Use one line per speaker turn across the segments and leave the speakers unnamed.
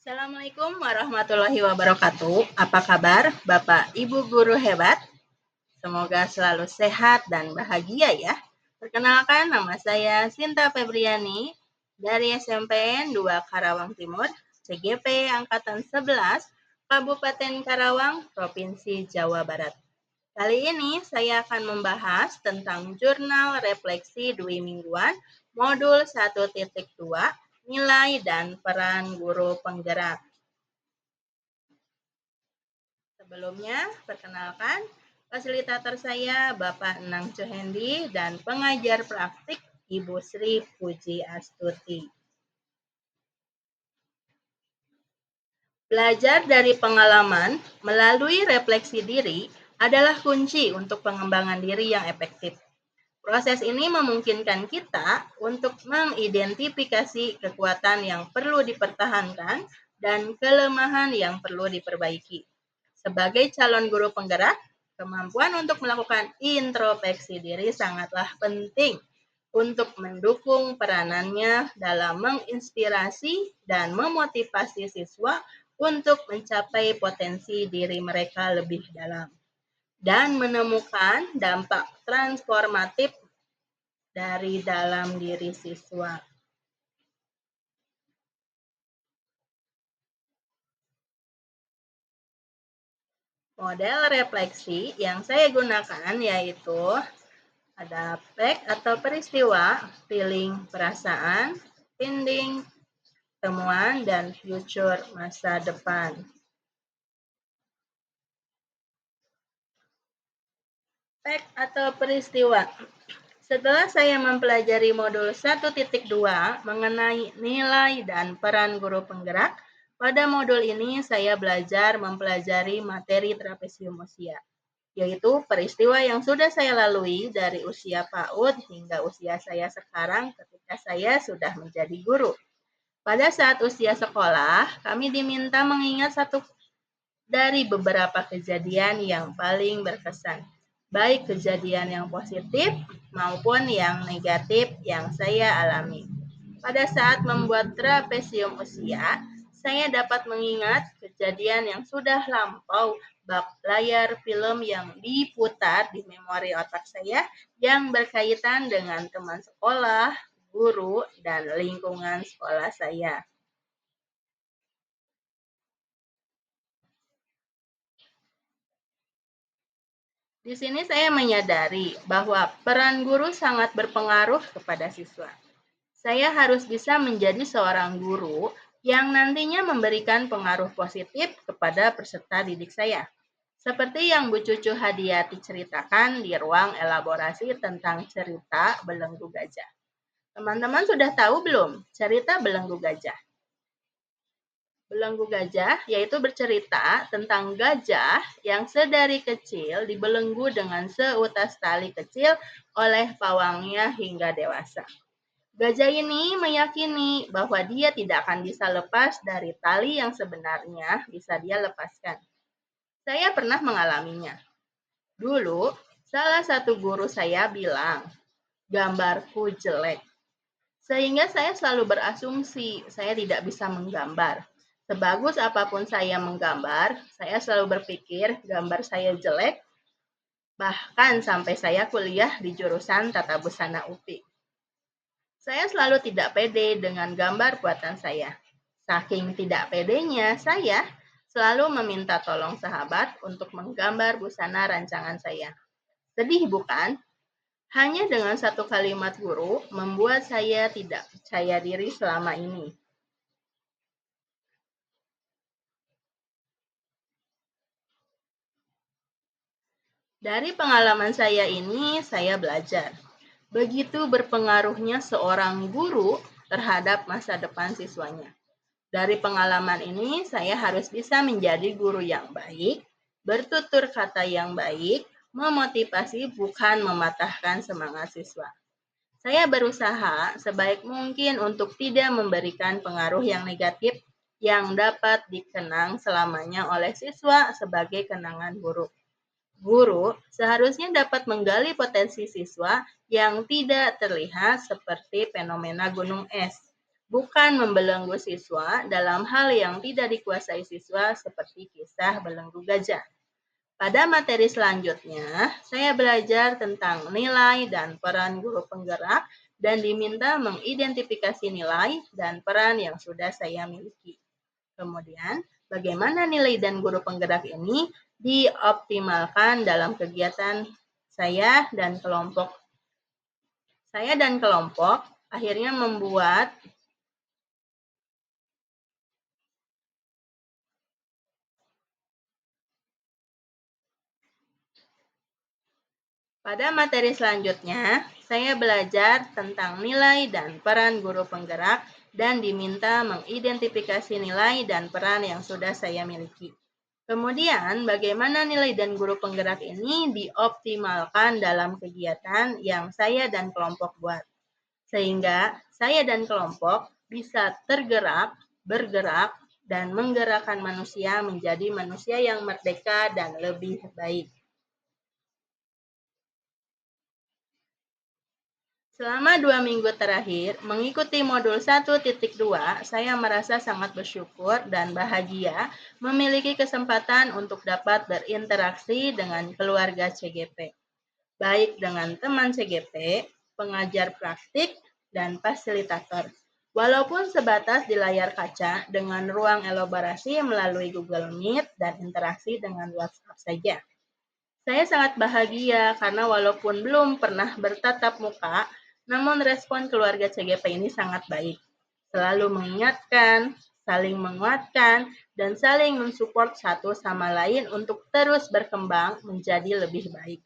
Assalamualaikum warahmatullahi wabarakatuh. Apa kabar Bapak Ibu guru hebat? Semoga selalu sehat dan bahagia ya. Perkenalkan, nama saya Sinta Febriani dari SMPN 2 Karawang Timur, CGP Angkatan 11, Kabupaten Karawang, Provinsi Jawa Barat. Kali ini saya akan membahas tentang jurnal refleksi dwi mingguan modul 1.2, nilai dan peran guru penggerak. Sebelumnya, perkenalkan, fasilitator saya Bapak Enang Cuhendi dan pengajar praktik Ibu Sri Puji Astuti. Belajar dari pengalaman melalui refleksi diri adalah kunci untuk pengembangan diri yang efektif. Proses ini memungkinkan kita untuk mengidentifikasi kekuatan yang perlu dipertahankan dan kelemahan yang perlu diperbaiki. Sebagai calon guru penggerak, kemampuan untuk melakukan introspeksi diri sangatlah penting untuk mendukung peranannya dalam menginspirasi dan memotivasi siswa untuk mencapai potensi diri mereka lebih dalam dan menemukan dampak transformatif dari dalam diri siswa. Model refleksi yang saya gunakan yaitu ada fact atau peristiwa, feeling perasaan, finding temuan, dan future masa depan. Fact atau peristiwa. Setelah saya mempelajari modul 1.2 mengenai nilai dan peran guru penggerak, pada modul ini saya belajar mempelajari materi trapesium usia, yaitu peristiwa yang sudah saya lalui dari usia PAUD hingga usia saya sekarang ketika saya sudah menjadi guru. Pada saat usia sekolah, kami diminta mengingat satu dari beberapa kejadian yang paling berkesan, baik kejadian yang positif maupun yang negatif yang saya alami. Pada saat membuat trapesium usia, saya dapat mengingat kejadian yang sudah lampau bak layar film yang diputar di memori otak saya yang berkaitan dengan teman sekolah, guru, dan lingkungan sekolah saya. Di sini saya menyadari bahwa peran guru sangat berpengaruh kepada siswa. Saya harus bisa menjadi seorang guru yang nantinya memberikan pengaruh positif kepada peserta didik saya. Seperti yang Bu Cucu Hadiati ceritakan di ruang elaborasi tentang cerita Belenggu Gajah. Teman-teman sudah tahu belum cerita Belenggu Gajah? Belenggu Gajah yaitu bercerita tentang gajah yang sedari kecil dibelenggu dengan seutas tali kecil oleh pawangnya hingga dewasa. Gajah ini meyakini bahwa dia tidak akan bisa lepas dari tali yang sebenarnya bisa dia lepaskan. Saya pernah mengalaminya. Dulu, salah satu guru saya bilang, gambarku jelek. Sehingga saya selalu berasumsi saya tidak bisa menggambar. Sebagus apapun saya menggambar, saya selalu berpikir gambar saya jelek, bahkan sampai saya kuliah di jurusan Tata Busana UPI. Saya selalu tidak pede dengan gambar buatan saya. Saking tidak pedenya, saya selalu meminta tolong sahabat untuk menggambar busana rancangan saya. Sedih bukan? Hanya dengan satu kalimat guru membuat saya tidak percaya diri selama ini. Dari pengalaman saya ini, saya belajar. Begitu berpengaruhnya seorang guru terhadap masa depan siswanya. Dari pengalaman ini, saya harus bisa menjadi guru yang baik, bertutur kata yang baik, memotivasi bukan mematahkan semangat siswa. Saya berusaha sebaik mungkin untuk tidak memberikan pengaruh yang negatif yang dapat dikenang selamanya oleh siswa sebagai kenangan buruk. Guru seharusnya dapat menggali potensi siswa yang tidak terlihat seperti fenomena gunung es. bukan membelenggu siswa dalam hal yang tidak dikuasai siswa seperti kisah belenggu gajah. Pada materi selanjutnya, saya belajar tentang nilai dan peran guru penggerak dan diminta mengidentifikasi nilai dan peran yang sudah saya miliki. Kemudian, bagaimana nilai dan guru penggerak ini dioptimalkan dalam kegiatan saya dan kelompok. Saya dan kelompok akhirnya membuat Pada materi selanjutnya, saya belajar tentang nilai dan peran guru penggerak dan diminta mengidentifikasi nilai dan peran yang sudah saya miliki. Kemudian, bagaimana nilai dan guru penggerak ini dioptimalkan dalam kegiatan yang saya dan kelompok buat, sehingga saya dan kelompok bisa tergerak, bergerak, dan menggerakkan manusia menjadi manusia yang merdeka dan lebih baik. Selama 2 minggu terakhir, mengikuti modul 1.2, saya merasa sangat bersyukur dan bahagia memiliki kesempatan untuk dapat berinteraksi dengan keluarga CGP, baik dengan teman CGP, pengajar praktik, dan fasilitator. Walaupun sebatas di layar kaca dengan ruang elaborasi melalui Google Meet dan interaksi dengan WhatsApp saja. Saya sangat bahagia karena walaupun belum pernah bertatap muka, namun respon keluarga CGP ini sangat baik. Selalu mengingatkan, saling menguatkan, dan saling mensupport satu sama lain untuk terus berkembang menjadi lebih baik.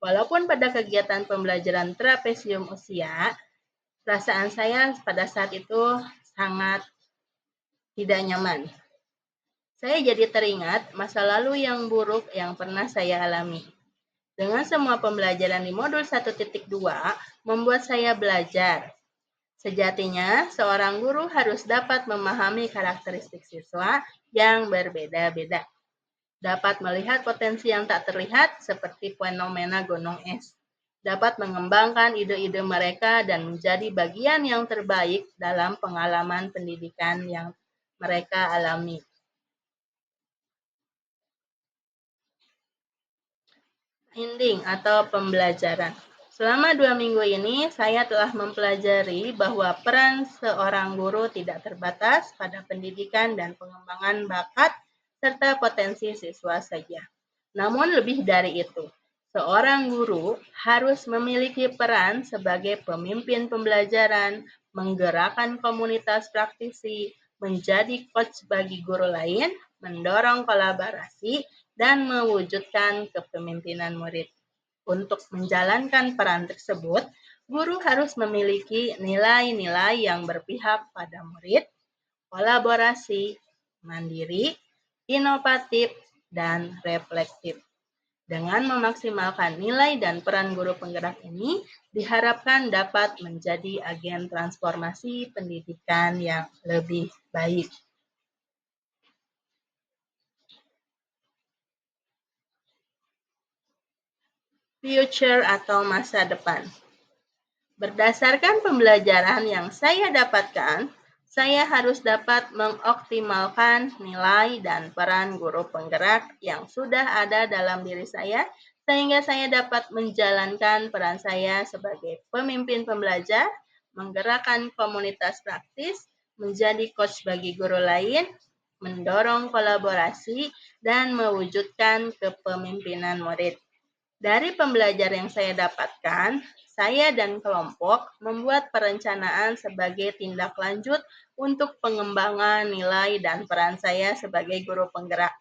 Walaupun pada kegiatan pembelajaran trapesium usia, perasaan saya pada saat itu sangat tidak nyaman. Saya jadi teringat masa lalu yang buruk yang pernah saya alami. Dengan semua pembelajaran di modul 1.2 membuat saya belajar. Sejatinya, seorang guru harus dapat memahami karakteristik siswa yang berbeda-beda. Dapat melihat potensi yang tak terlihat seperti fenomena gunung es. Dapat mengembangkan ide-ide mereka dan menjadi bagian yang terbaik dalam pengalaman pendidikan yang mereka alami. Ending atau pembelajaran. Selama 2 minggu ini, saya telah mempelajari bahwa peran seorang guru tidak terbatas pada pendidikan dan pengembangan bakat serta potensi siswa saja. Namun lebih dari itu, seorang guru harus memiliki peran sebagai pemimpin pembelajaran, menggerakkan komunitas praktisi, menjadi coach bagi guru lain, mendorong kolaborasi, dan mewujudkan kepemimpinan murid. Untuk menjalankan peran tersebut, guru harus memiliki nilai-nilai yang berpihak pada murid, kolaborasi, mandiri, inovatif, dan reflektif. Dengan memaksimalkan nilai dan peran guru penggerak ini, diharapkan dapat menjadi agen transformasi pendidikan yang lebih baik. Future atau masa depan. Berdasarkan pembelajaran yang saya dapatkan, saya harus dapat mengoptimalkan nilai dan peran guru penggerak yang sudah ada dalam diri saya, sehingga saya dapat menjalankan peran saya sebagai pemimpin pembelajar, menggerakkan komunitas praktis, menjadi coach bagi guru lain, mendorong kolaborasi, dan mewujudkan kepemimpinan murid. Dari pembelajaran yang saya dapatkan, saya dan kelompok membuat perencanaan sebagai tindak lanjut untuk pengembangan nilai dan peran saya sebagai guru penggerak.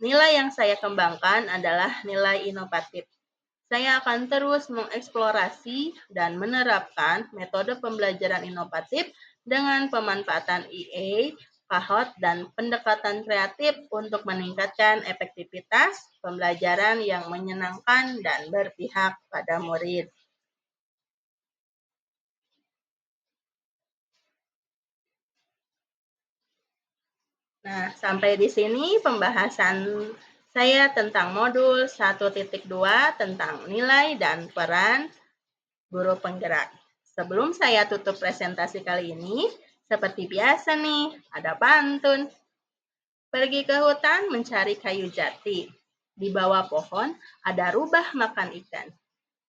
Nilai yang saya kembangkan adalah nilai inovatif. Saya akan terus mengeksplorasi dan menerapkan metode pembelajaran inovatif dengan pemanfaatan EA, KAHOT, dan pendekatan kreatif untuk meningkatkan efektivitas pembelajaran yang menyenangkan dan berpihak pada murid. Nah, sampai di sini pembahasan saya tentang modul 1.2 tentang nilai dan peran guru penggerak. Sebelum saya tutup presentasi kali ini, Seperti biasa nih, ada pantun. Pergi ke hutan mencari kayu jati. Di bawah pohon ada rubah makan ikan.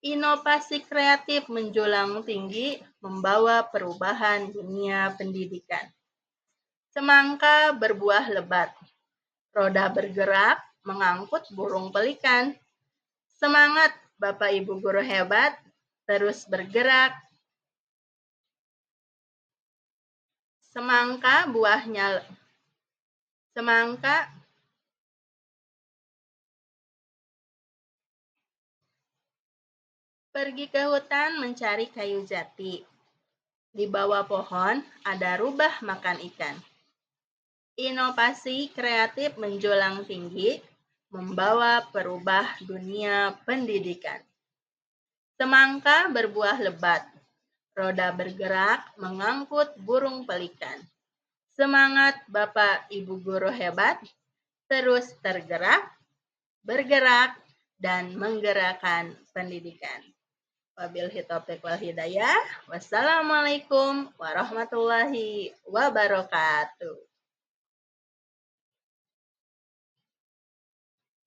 Inovasi kreatif menjulang tinggi, membawa perubahan dunia pendidikan. Semangka berbuah lebat, roda bergerak, mengangkut burung pelikan. Semangat Bapak Ibu guru hebat, terus bergerak. Semangka buahnya semangka pergi ke hutan mencari kayu jati. Di bawah pohon ada rubah makan ikan. Inovasi kreatif menjulang tinggi, membawa perubah dunia pendidikan. Semangka berbuah lebat, roda bergerak mengangkut burung pelikan. Semangat Bapak Ibu guru hebat, terus tergerak, bergerak, dan menggerakkan pendidikan. Wabillahi taufiq wal hidayah. Wassalamualaikum warahmatullahi wabarakatuh.